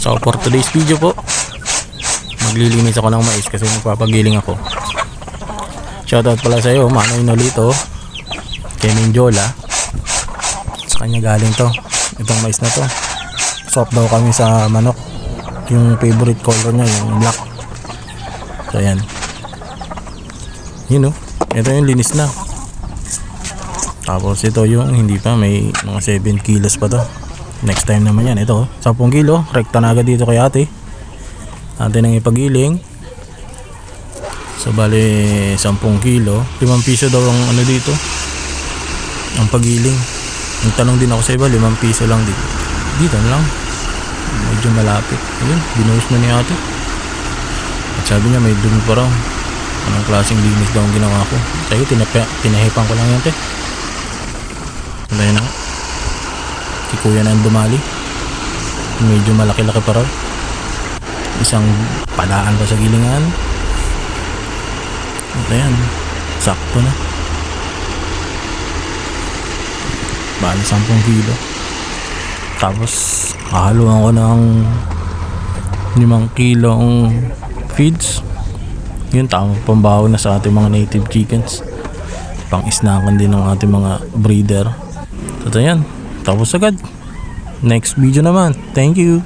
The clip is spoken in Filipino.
So for today's video po, maglilinis ako ng mais kasi magpapagiling ako. Shoutout pala sa iyo, Manoy Nolito, kay Minjola. Sa kanya galing to, itong mais na to. Swap daw kami sa manok. Yung favorite color niya, yung black. So yan. Yun o, ito yung linis na. Tapos ito yung hindi pa, may mga 7 kilos pa to. Next time naman yan, ito 10 kilo, rekta na agad dito kay ate. Ate nang ipagiling. So bali 10 kilo, 5 piso daw ang ano dito, ang pagiling. Nagtanong din ako sa iba, 5 piso lang dito. Dito na lang, medyo malapit. Ayun, binuhos na ni ate. At sabi niya may dumi pa raw. Anong klaseng linis daw ang ginawa ko. Tayo, tinahipan ko lang yan te. Wala na. Si kuya na ang dumali. Medyo malaki-laki pa raw. Isang padaan pa sa gilingan. At ayan, sakto na. Bali 10 kilo. Tapos hahaluan ko ng 5 kilong feeds. Yun, tamang pambaho na sa ating mga native chickens. Pang-isnakan din ng ating mga breeder. So ayan, tapos agad. Next video naman. Thank you.